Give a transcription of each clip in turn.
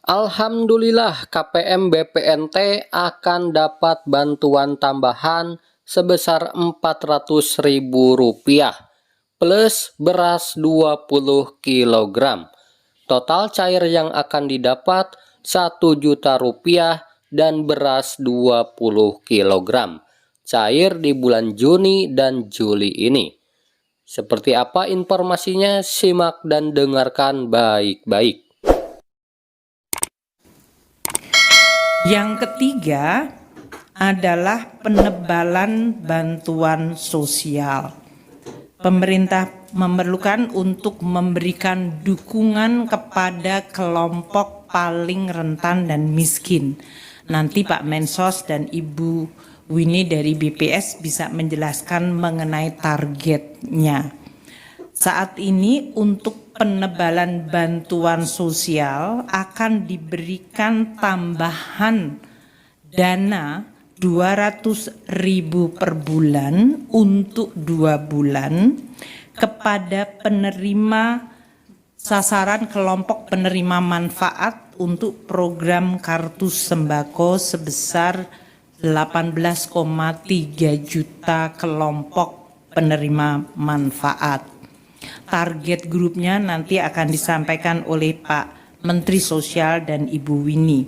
Alhamdulillah KPM BPNT akan dapat bantuan tambahan sebesar Rp400.000 plus beras 20 kg. Total cair yang akan didapat Rp1.000.000 dan beras 20 kg. Cair di bulan Juni dan Juli ini. Seperti apa informasinya? Simak dan dengarkan baik-baik. Yang ketiga adalah penebalan bantuan sosial. Pemerintah memerlukan untuk memberikan dukungan kepada kelompok paling rentan dan miskin. Nanti Pak Mensos dan Ibu Winnie dari BPS bisa menjelaskan mengenai targetnya. Saat ini untuk penebalan bantuan sosial akan diberikan tambahan dana 200.000 per bulan untuk 2 bulan kepada penerima sasaran kelompok penerima manfaat untuk program kartu sembako sebesar 18,3 juta kelompok penerima manfaat. Target grupnya nanti akan disampaikan oleh Pak Menteri Sosial dan Ibu Winnie.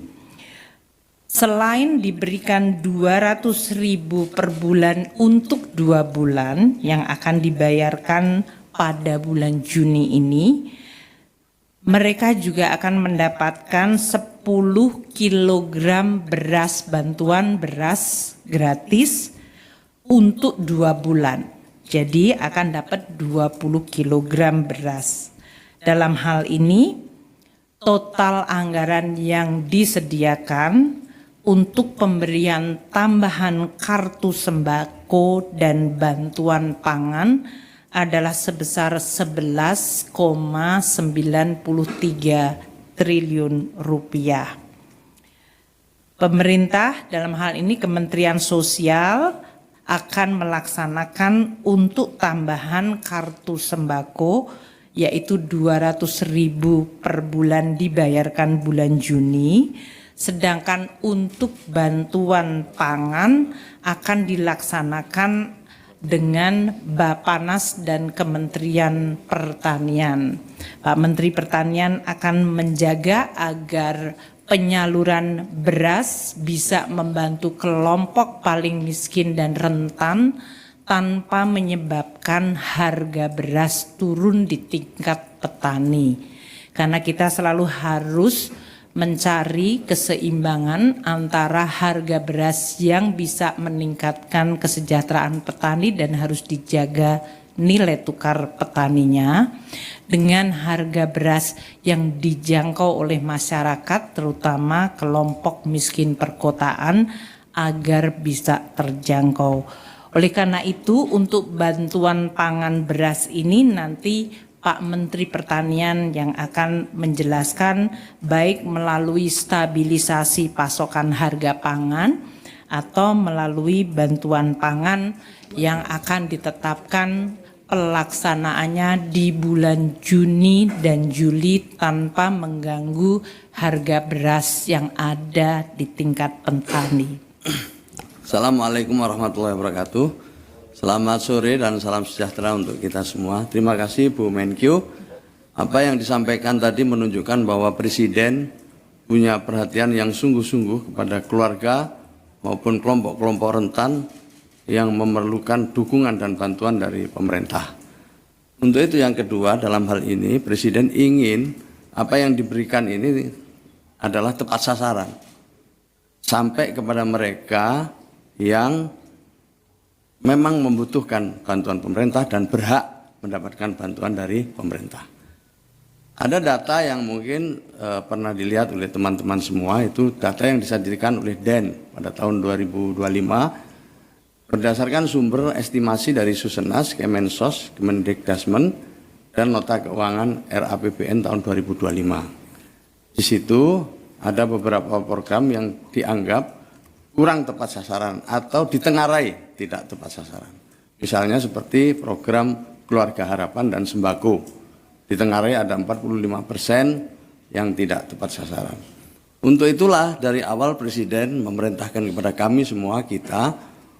Selain diberikan 200.000 per bulan untuk 2 bulan yang akan dibayarkan pada bulan Juni ini, mereka juga akan mendapatkan 10 kg beras, bantuan beras gratis untuk 2 bulan. Jadi akan dapat 20 kg beras. Dalam hal ini, total anggaran yang disediakan untuk pemberian tambahan kartu sembako dan bantuan pangan adalah sebesar 11,93 triliun rupiah. Pemerintah dalam hal ini Kementerian Sosial akan melaksanakan untuk tambahan kartu sembako yaitu 200.000 per bulan dibayarkan bulan Juni, sedangkan untuk bantuan pangan akan dilaksanakan dengan Bappenas dan Kementerian Pertanian. Pak Menteri Pertanian akan menjaga agar penyaluran beras bisa membantu kelompok paling miskin dan rentan tanpa menyebabkan harga beras turun di tingkat petani. Karena kita selalu harus mencari keseimbangan antara harga beras yang bisa meningkatkan kesejahteraan petani dan harus dijaga nilai tukar petaninya dengan harga beras yang dijangkau oleh masyarakat terutama kelompok miskin perkotaan agar bisa terjangkau. Oleh karena itu untuk bantuan pangan beras ini nanti Pak Menteri Pertanian yang akan menjelaskan baik melalui stabilisasi pasokan harga pangan atau melalui bantuan pangan yang akan ditetapkan pelaksanaannya di bulan Juni dan Juli tanpa mengganggu harga beras yang ada di tingkat petani. Assalamualaikum warahmatullahi wabarakatuh. Selamat sore dan salam sejahtera untuk kita semua. Terima kasih Bu Menkyu. Apa yang disampaikan tadi menunjukkan bahwa Presiden punya perhatian yang sungguh-sungguh kepada keluarga maupun kelompok-kelompok rentan yang memerlukan dukungan dan bantuan dari pemerintah. Untuk itu yang kedua, dalam hal ini Presiden ingin apa yang diberikan ini adalah tepat sasaran. Sampai kepada mereka yang memang membutuhkan bantuan pemerintah dan berhak mendapatkan bantuan dari pemerintah. Ada data yang mungkin pernah dilihat oleh teman-teman semua, itu data yang disajikan oleh DEN pada tahun 2025 berdasarkan sumber estimasi dari Susenas, Kemensos, Kemendikdasmen, dan Nota Keuangan RAPBN tahun 2025. Di situ ada beberapa program yang dianggap kurang tepat sasaran atau ditengarai tidak tepat sasaran. Misalnya seperti program Keluarga Harapan dan Sembako. Ditengarai ada 45% yang tidak tepat sasaran. Untuk itulah dari awal Presiden memerintahkan kepada kami semua kita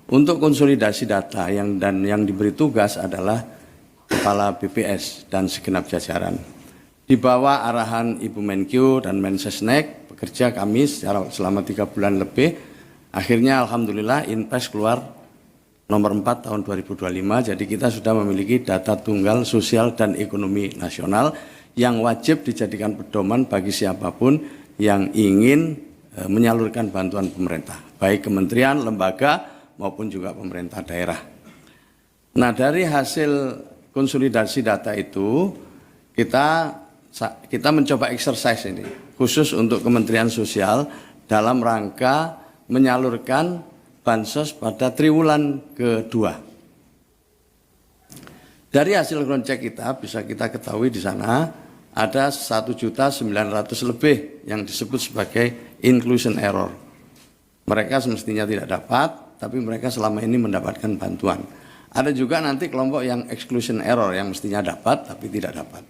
untuk konsolidasi data yang diberi tugas adalah Kepala BPS dan segenap jajaran. Di bawah arahan Ibu Menkyu dan Mensesnek, bekerja kami selama 3 bulan lebih. Akhirnya Alhamdulillah Inpres keluar nomor 4 tahun 2025, jadi kita sudah memiliki data tunggal sosial dan ekonomi nasional yang wajib dijadikan pedoman bagi siapapun yang ingin menyalurkan bantuan pemerintah, baik kementerian, lembaga, maupun juga pemerintah daerah. Nah, dari hasil konsolidasi data itu, kita mencoba exercise ini, khusus untuk Kementerian Sosial dalam rangka menyalurkan bansos pada triwulan kedua. Dari hasil ground check kita bisa kita ketahui di sana ada 1.900.000 lebih yang disebut sebagai inclusion error. Mereka semestinya tidak dapat, tapi mereka selama ini mendapatkan bantuan. Ada juga nanti kelompok yang exclusion error yang mestinya dapat tapi tidak dapat.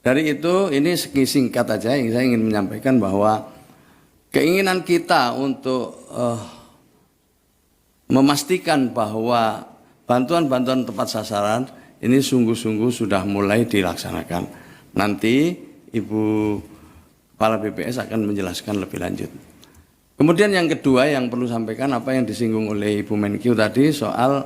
Dari itu ini singkat aja yang saya ingin menyampaikan bahwa keinginan kita untuk memastikan bahwa bantuan-bantuan tepat sasaran ini sungguh-sungguh sudah mulai dilaksanakan. Nanti Ibu Kepala BPS akan menjelaskan lebih lanjut. Kemudian yang kedua yang perlu sampaikan apa yang disinggung oleh Ibu Menkyu tadi soal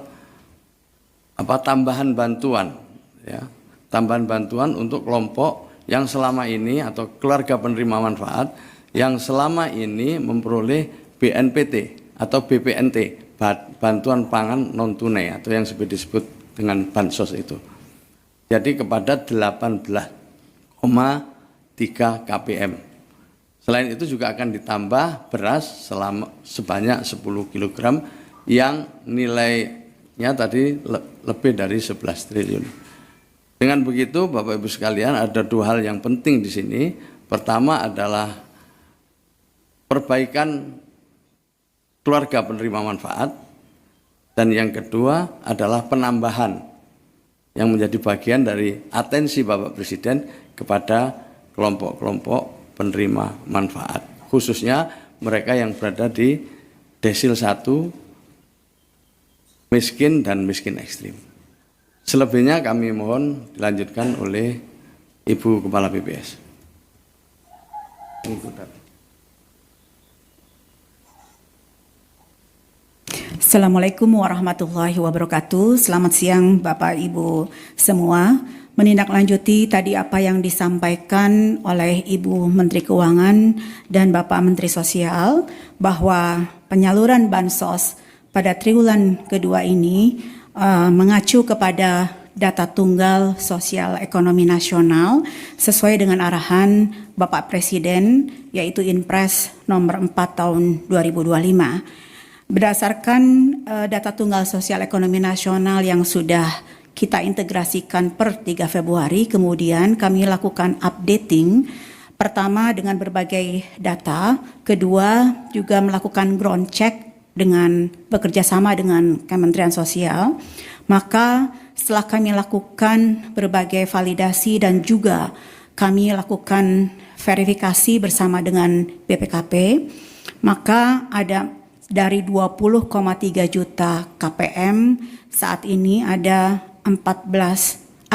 tambahan bantuan, ya, tambahan bantuan untuk kelompok yang selama ini atau keluarga penerima manfaat yang selama ini memperoleh BNPT atau BPNT, bantuan pangan non tunai atau yang disebut dengan bansos itu. Jadi kepada 18,3 kpm. Selain itu juga akan ditambah beras sebanyak 10 kg yang nilainya tadi lebih dari 11 triliun. Dengan begitu Bapak Ibu sekalian ada 2 hal yang penting di sini. Pertama adalah perbaikan keluarga penerima manfaat, dan yang kedua adalah penambahan yang menjadi bagian dari atensi Bapak Presiden kepada kelompok-kelompok penerima manfaat, khususnya mereka yang berada di desil 1, miskin dan miskin ekstrim. Selebihnya kami mohon dilanjutkan oleh Ibu Kepala BPS. Assalamualaikum warahmatullahi wabarakatuh. Selamat siang Bapak Ibu semua. Menindaklanjuti tadi apa yang disampaikan oleh Ibu Menteri Keuangan dan Bapak Menteri Sosial bahwa penyaluran bansos pada triwulan kedua ini mengacu kepada data tunggal sosial ekonomi nasional sesuai dengan arahan Bapak Presiden yaitu Inpres nomor 4 tahun 2025. Berdasarkan data tunggal sosial ekonomi nasional yang sudah kita integrasikan per 3 Februari, kemudian kami lakukan updating, pertama dengan berbagai data, kedua juga melakukan ground check dengan bekerja sama dengan Kementerian Sosial. Maka setelah kami lakukan berbagai validasi dan juga kami lakukan verifikasi bersama dengan BPKP, maka ada dari 20,3 juta KPM saat ini ada 16,5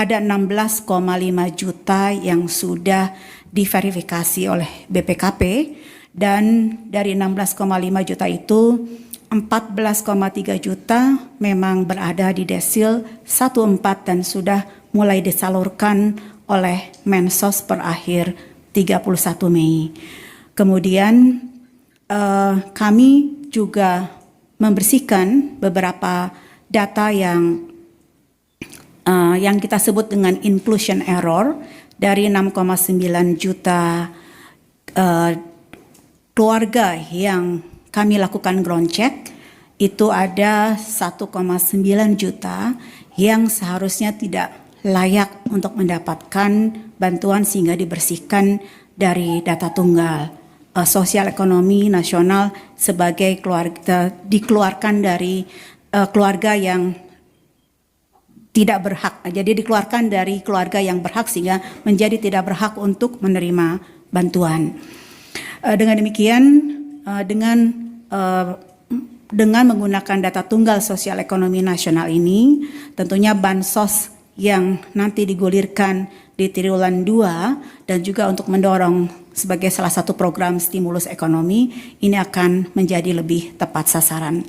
juta yang sudah diverifikasi oleh BPKP, dan dari 16,5 juta itu 14,3 juta memang berada di desil 14 dan sudah mulai disalurkan oleh Mensos per akhir 31 Mei. Kemudian kami juga membersihkan beberapa data yang kita sebut dengan inclusion error dari 6,9 juta keluarga yang kami lakukan ground check, itu ada 1,9 juta yang seharusnya tidak layak untuk mendapatkan bantuan sehingga dibersihkan dari data tunggal sosial ekonomi nasional sebagai keluarga, dikeluarkan dari keluarga yang tidak berhak. Jadi dikeluarkan dari keluarga yang berhak sehingga menjadi tidak berhak untuk menerima bantuan. Dengan demikian, dengan menggunakan data tunggal sosial ekonomi nasional ini, tentunya bansos yang nanti digulirkan di triwulan 2 dan juga untuk mendorong sebagai salah satu program stimulus ekonomi ini akan menjadi lebih tepat sasaran.